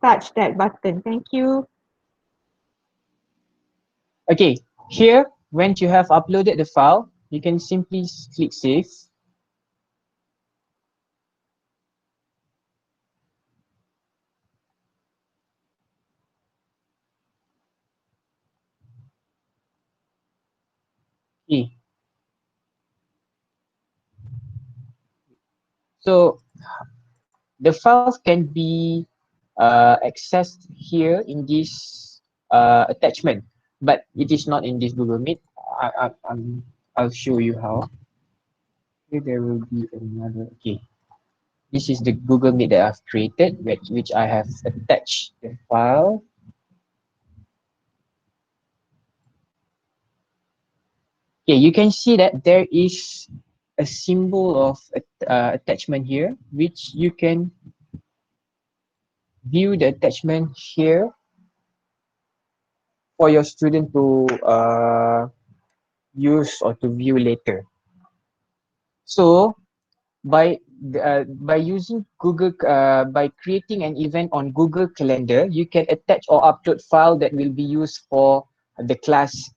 touch that button. Thank you. Okay, here, when you have uploaded the file, you can simply click save. Okay. So the files can be accessed here in this attachment, but it is not in this Google Meet. I'll show you how. Here there will be another. Okay, this is the Google Meet that I've created, which I have attached the file. Okay, you can see that there is a symbol of attachment here, which you can view the attachment here for your student to use or to view later. So by using by creating an event on Google Calendar, you can attach or upload file that will be used for the class,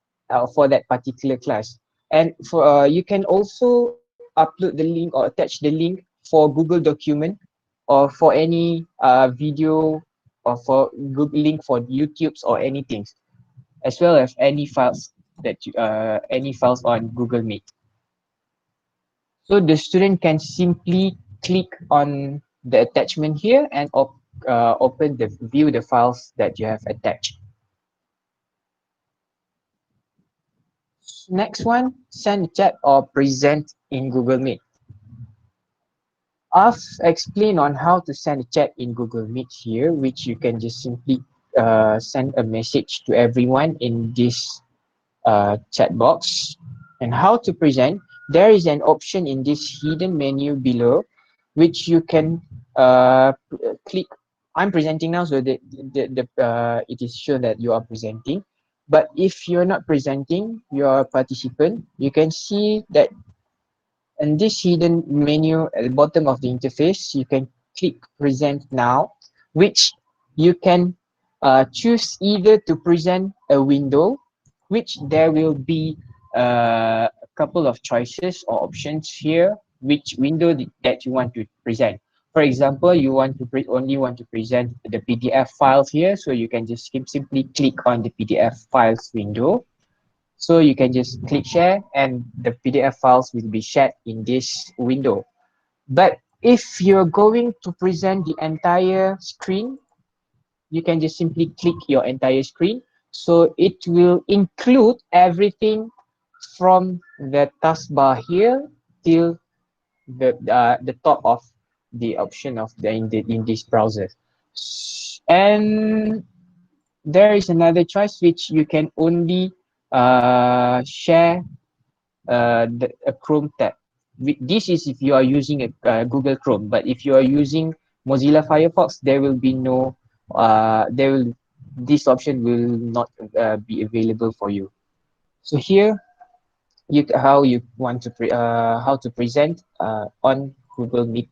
for that particular class. And for you can also upload the link or attach the link for Google document or for any video or for Google link for YouTube's or anything, as well as any files any files on Google Meet. So the student can simply click on the attachment here and open the view the files that you have attached. Next one, send a chat or present in Google Meet. I've explained on how to send a chat in Google Meet here, which you can just simply send a message to everyone in this chat box. And how to present, there is an option in this hidden menu below, which you can click. I'm presenting now, so it is shown that you are presenting. But if you're not presenting, you're a participant, you can see that in this hidden menu at the bottom of the interface, you can click present now, which you can choose either to present a window, which there will be a couple of choices or options here, which window that you want to present. For example, you want to only want to present the PDF files here, so you can just simply click on the PDF files window. So you can just click share and the PDF files will be shared in this window. But if you're going to present the entire screen, you can just simply click your entire screen. So it will include everything from the taskbar here till the top of the option of in this browser. And there is another choice which you can only share a Chrome tab. This is if you are using a Google Chrome, but if you are using Mozilla Firefox, there will be no, this option will not be available for you. So here, how you want to how to present on Google Meet,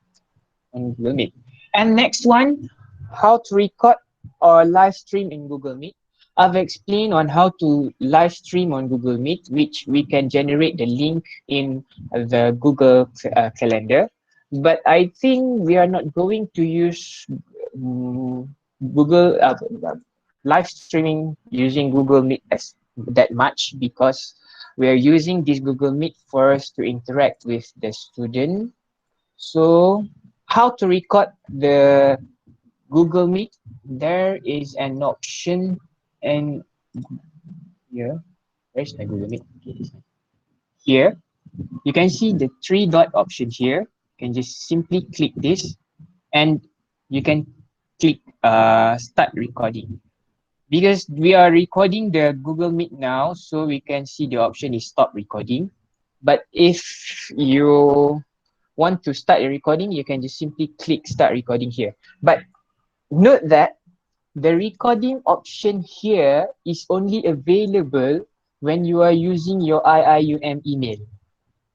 And next one, how to record or live stream in Google Meet. I've explained on how to live stream on Google Meet, which we can generate the link in the Google Calendar. But I think we are not going to use Google live streaming using Google Meet as that much, because we are using this Google Meet for us to interact with the student. So how to record the Google Meet? There is an option, and here, where's my Google Meet? Okay, this one. Here, you can see the three dot option here. You can just simply click this, and you can click start recording. Because we are recording the Google Meet now, so we can see the option is stop recording. But if you want to start a recording, you can just simply click start recording here. But note that the recording option here is only available when you are using your IIUM email.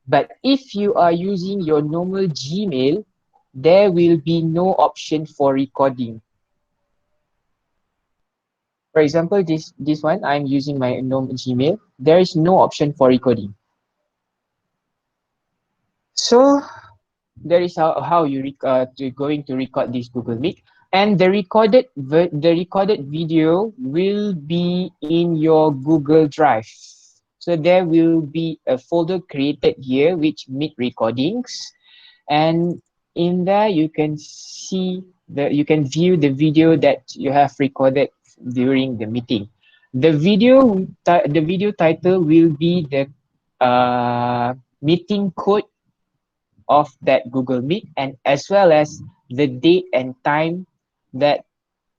But if you are using your normal Gmail, there will be no option for recording. For example, this one, I'm using my normal Gmail. There is no option for recording. So that is how going to record this Google Meet, and the recorded video will be in your Google Drive. So there will be a folder created here which Meet recordings, and in there you can view the video that you have recorded during the meeting. The video title will be the meeting code of that Google Meet, and as well as the date and time that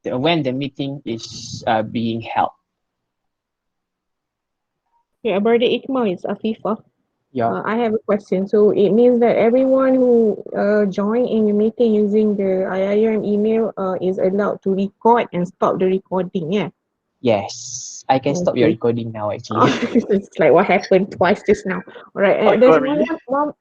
when the meeting is being held. Yeah, Brother Ikmal, it's Afifah. Yeah. I have a question. So it means that everyone who join in the meeting using the IIUM email is allowed to record and stop the recording, yeah? Yes. I can stop your Okay. recording now actually. Oh, it's like what happened twice just now. All right, Oh there's God, really?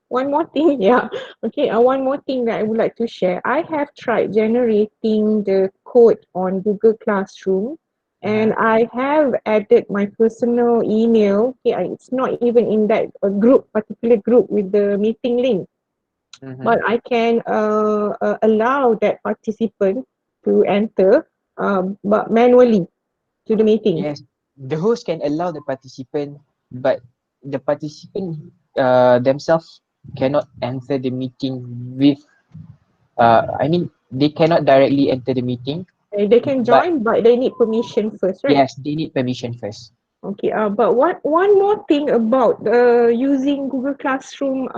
one more thing. Yeah, okay. One more thing that I would like to share. I have tried generating the code on Google Classroom, and Uh-huh. I have added my personal email. Okay, it's not even in that particular group with the meeting link, Mm-hmm. but I can allow that participant to enter, but manually to the meeting. Yes. The host can allow the participant, but the participant themselves cannot enter the meeting with I mean they cannot directly enter the meeting, They can but join, but they need permission first, right? yes, they need permission first. Okay. But one more thing about using Google Classroom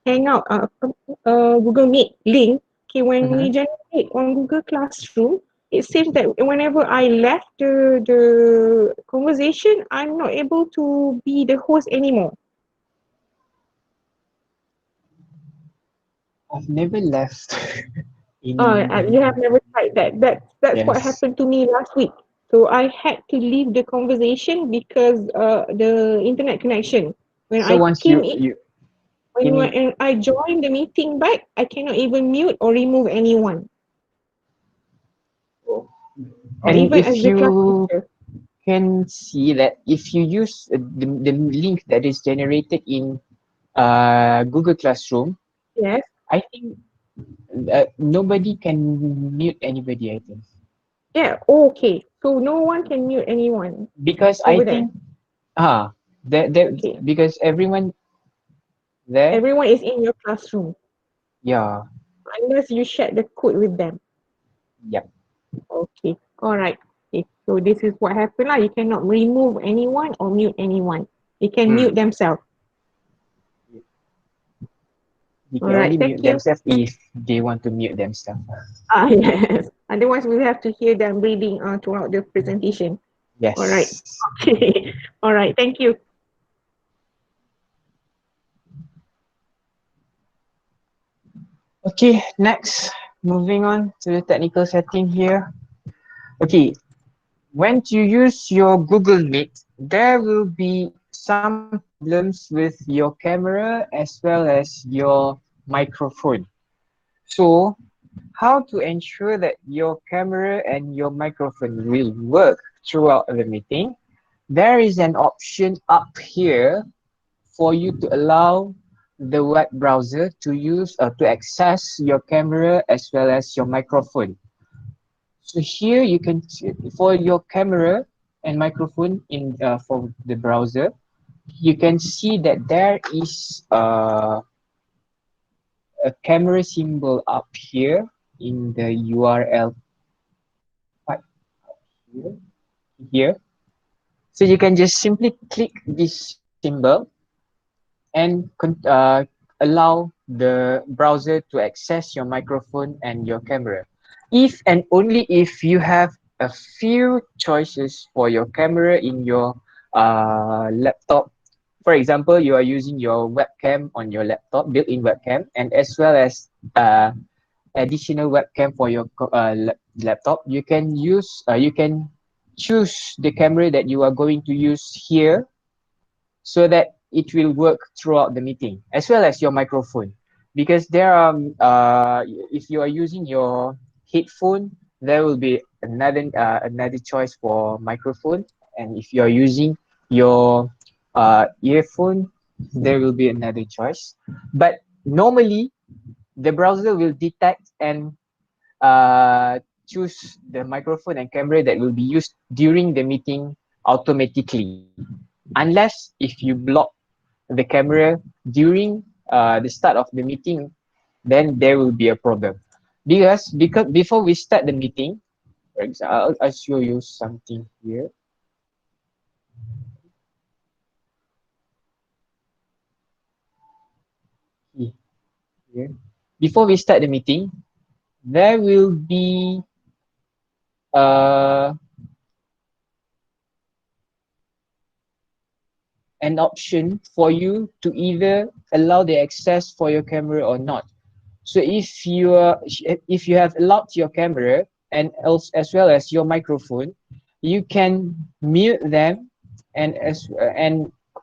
Hangout Google Meet link. Okay, when we Mm-hmm. generate on Google Classroom, it seems that whenever I left the conversation, I'm not able to be the host anymore. I've never left any You have never tried that. That's what yes. happened to me last week. So I had to leave the conversation because the internet connection. When So I once came in, you you mean when I joined the meeting back, I cannot even mute or remove anyone, or and even as if the class you teacher. can see that if you use the link that is generated in Google Classroom, Yes. I think nobody can mute anybody. I think Yeah. Okay. So no one can mute anyone because I over there. think that Okay. because everyone there, Everyone is in your classroom yeah, unless you share the code with them. yep. Okay. All right. Okay. So this is what happened lah. You cannot remove anyone or mute anyone. They can Mm. mute themselves. They All can right. only Thank mute you. themselves if they want to mute themselves. Yes. Otherwise, we have to hear them reading throughout the presentation. All right. Yes. Okay. All right. Thank you. Okay, next, moving on to the technical setting here. Okay, when you use your Google Meet, there will be some problems with your camera as well as your microphone. So, how to ensure that your camera and your microphone will work throughout the meeting? There is an option up here for you to allow the web browser to to access your camera as well as your microphone. So here you can for your camera and microphone in for the browser, you can see that there is a camera symbol up here in the URL part here. here. So you can just simply click this symbol and allow the browser to access your microphone and your camera. If and only if you have a few choices for your camera in your laptop. For example, you are using your webcam on your laptop, built-in webcam, and as well as additional webcam for your laptop. You can choose the camera that you are going to use here so that it will work throughout the meeting as well as your microphone, because there are if you are using your headphone, there will be another choice for microphone, and if you're using your earphone, there will be another choice. But normally the browser will detect and choose the microphone and camera that will be used during the meeting automatically, unless if you block the camera during the start of the meeting, then there will be a problem. Because before we start the meeting, for example, I'll show you something here. Here. Before we start the meeting, there will be uh, an option for you to either allow the access for your camera or not. So if you have allowed your camera and else as well as your microphone, you can mute them and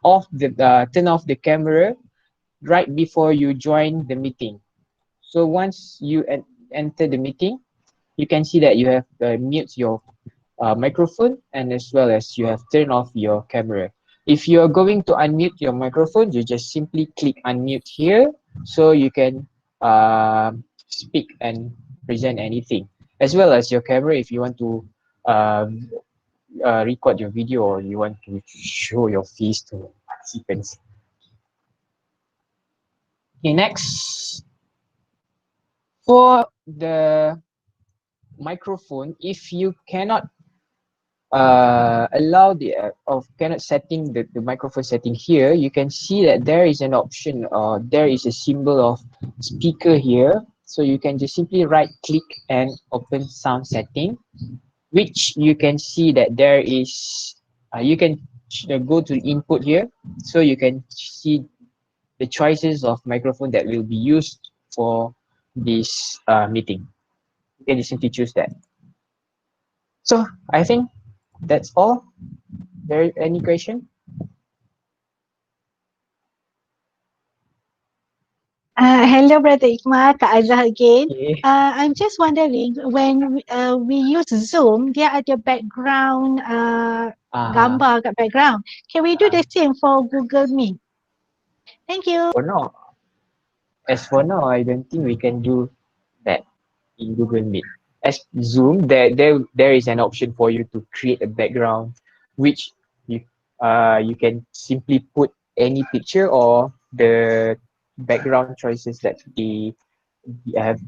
off the turn off the camera right before you join the meeting. So once you enter the meeting, you can see that you have mute your microphone and as well as you have turned off your camera. If you're going to unmute your microphone, you just simply click unmute here so you can speak and present anything. As well as your camera, if you want to um, record your video or you want to show your face to participants. Okay, next for the microphone, if you cannot allow the of cannot setting the microphone setting here, you can see that there is an option or there is a symbol of speaker here, so you can just simply right click and open sound setting, which you can see that there is you can go to input here, so you can see the choices of microphone that will be used for this meeting. You can just simply choose that. So I think that's all. There any question? Hello, Brother Ikmal, Kak Azhar again. Okay. I'm just wondering, when we use Zoom, dia ada background Uh, gambar kat background. Can we do the same for Google Meet? Thank you. for now, as for now, I don't think we can do that in Google Meet. As Zoom, there is an option for you to create a background, which you you can simply put any picture or the background choices that they have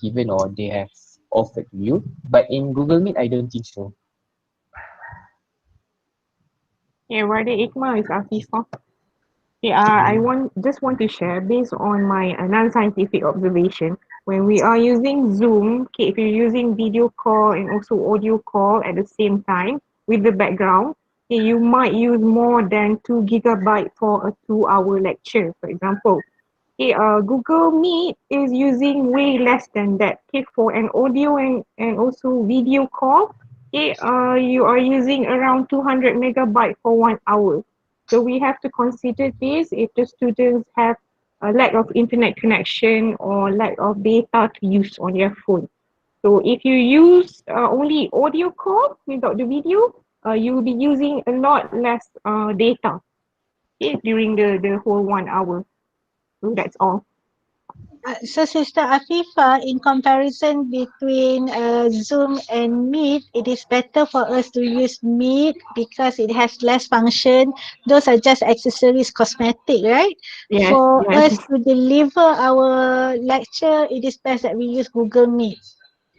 given or they have offered to you. But in Google Meet, I don't think so. Yeah, Brother Ikmal is Afifah. Yeah, I want to share based on my non-scientific observation. When we are using Zoom, okay, if you're using video call and also audio call at the same time with the background, okay, you might use more than 2 GB for a 2 hour lecture, for example. Okay, Google Meet is using way less than that. Okay, for an audio and also video call, okay, you are using around 200 megabyte for 1 hour. So we have to consider this if the students have a lack of internet connection or lack of data to use on their phone. So if you use only audio call without the video, you will be using a lot less data, okay, during the whole 1 hour. So that's all. So, Sister Afifah, in comparison between Zoom and Meet, it is better for us to use Meet because it has less function. Those are just accessories, cosmetic, right? Yes, For yes. us to deliver our lecture, it is best that we use Google Meet.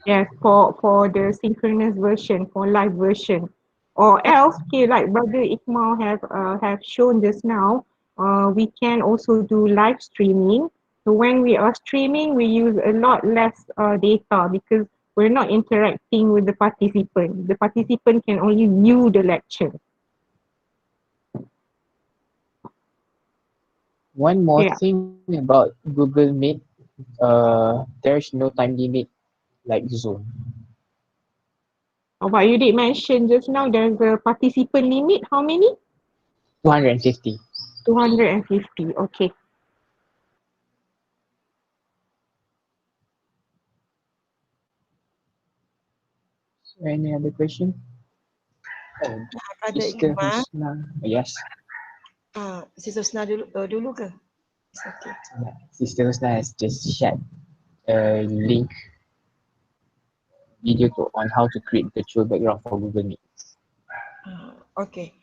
Yes, for the synchronous version, for live version, or else, okay, like Brother Ikmal have shown just now, we can also do live streaming. So when we are streaming, we use a lot less data because we're not interacting with the participant. The participant can only view the lecture. One more Yeah. thing about Google Meet, there's no time limit like Zoom. Oh, but you did mention just now there's a participant limit. How many? 250. 250. Okay. Any other question? Oh, Ada Sister Ikmal. Husna. Yes, Sister Husna dulu ke? It's okay. Sister Husna has just shared a link video on how to create virtual background for Google Meet. Okay.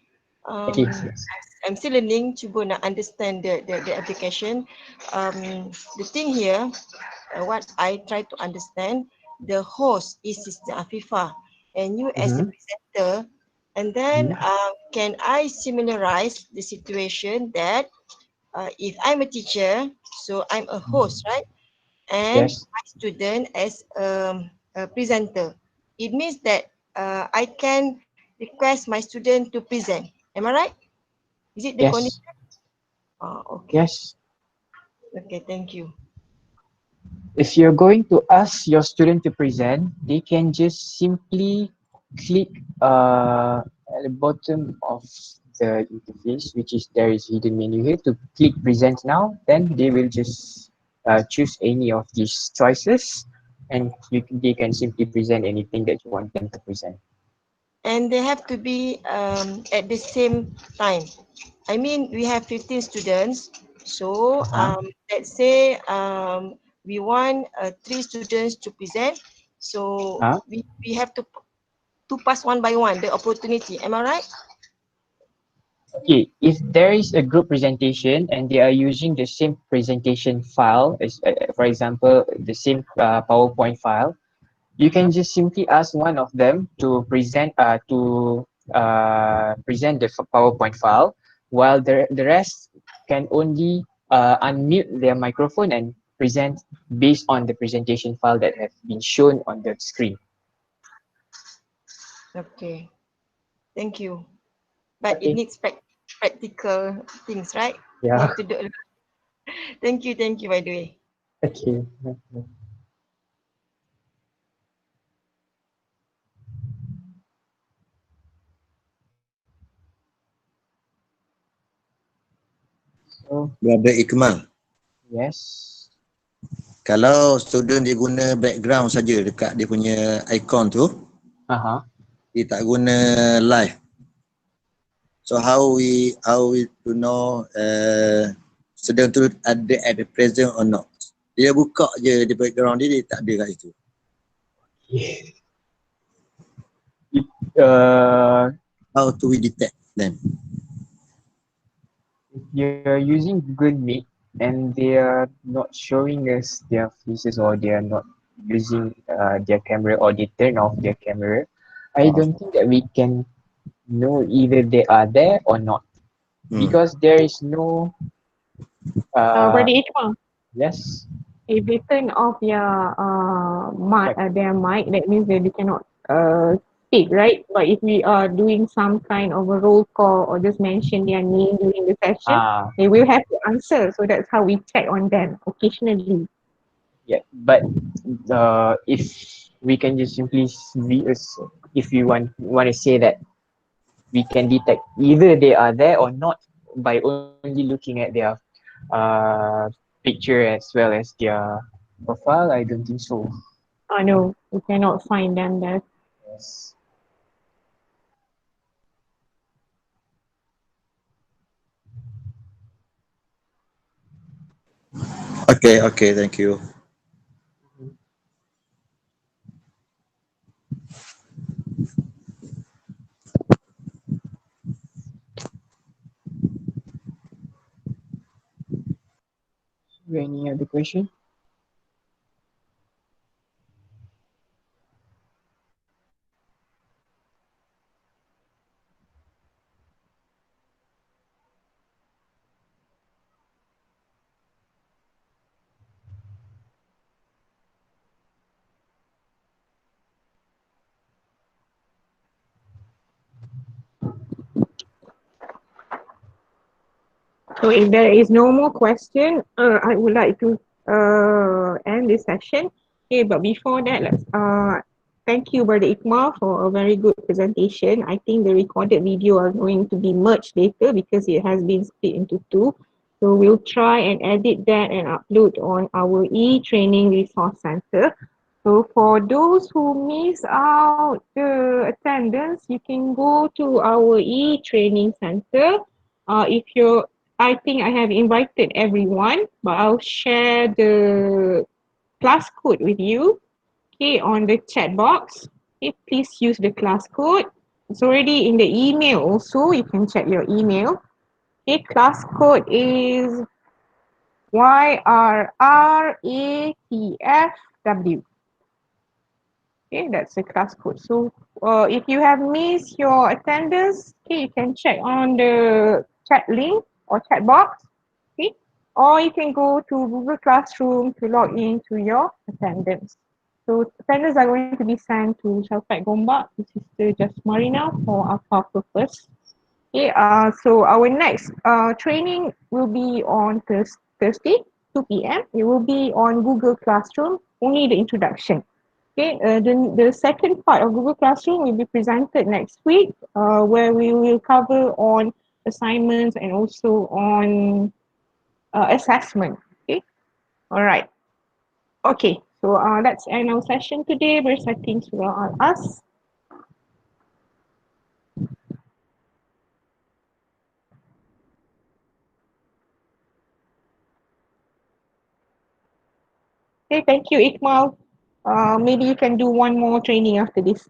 Okay, yes. I'm still learning, cuba nak understand the application. The thing here, what I try to understand, the host is Sister Afifah and you as a Mm-hmm. presenter, and then can I similarize the situation that if I'm a teacher, so I'm a host, right? And Yes, my student as a presenter. It means that I can request my student to present. Am I right? Is it the condition? yes, Okay. yes. Okay, thank you. If you're going to ask your student to present, they can just simply click at the bottom of the interface, which is there is hidden menu here to click present now. Then they will just choose any of these choices, and they can simply present anything that you want them to present. And they have to be at the same time. I mean, we have 15 students. So Uh-huh. let's say we want three students to present. So Uh-huh. we have to pass one by one the opportunity. Am I right? Okay, if there is a group presentation and they are using the same presentation file, as for example, the same PowerPoint file, you can just simply ask one of them to present the PowerPoint file, while the rest can only unmute their microphone and present based on the presentation file that have been shown on the screen. Okay. Thank you. But it Okay. needs practical things, right? We Yeah. have to do a lot. Thank you, by the way. Okay. So Brother Ikmal, yes. kalau student dia guna background saja dekat dia punya icon tu, Uh-huh. dia tak guna live. So how we to know student tu ada at the present or not? Dia buka je di background dia tak ada kat situ. It, uh, How do we detect them? if you're using Google Meet and they are not showing us their faces or they are not using their camera or they turn off their camera, I don't think that we can know either they are there or not because there is no uh Brother Ikmal, yes if they turn off like their mic, that means that they cannot speak, right? But if we are doing some kind of a roll call or just mention their name during the session, ah they will have to answer. So that's how we check on them occasionally. yeah, but if we can just simply if you want to say that we can detect either they are there or not by only looking at their uh, picture as well as their profile. I don't think so. Oh no, we cannot find them there. Yes. Okay, thank you. Any other question? So if there is no more question, I would like to end this session. Okay, but before that, let's thank you, Brother Ikmal, for a very good presentation. I think the recorded video are going to be merged later because it has been split into two. So we'll try and edit that and upload on our e-training resource center. So for those who miss out the attendance, you can go to our e-training center. If you're, I think I have invited everyone, but I'll share the class code with you. Okay, on the chat box. Okay, please use the class code. It's already in the email also. You can check your email. Okay, class code is YRRATFW. Okay, that's the class code. So if you have missed your attendance, okay, you can check on the chat link or chat box. Okay, or you can go to Google Classroom to log in to your attendance. So attendance are going to be sent to Shalfat Gombak, to Sister Jasmarina for our purpose. Okay, so our next training will be on Thursday, 2 p.m. It will be on Google Classroom, only the introduction. Okay, the second part of Google Classroom will be presented next week, where we will cover on assignments and also on assessment. Okay, all right. Okay, so let's end our session today. Bersating surah Al-As. Okay, thank you, Ikmal. Maybe you can do one more training after this.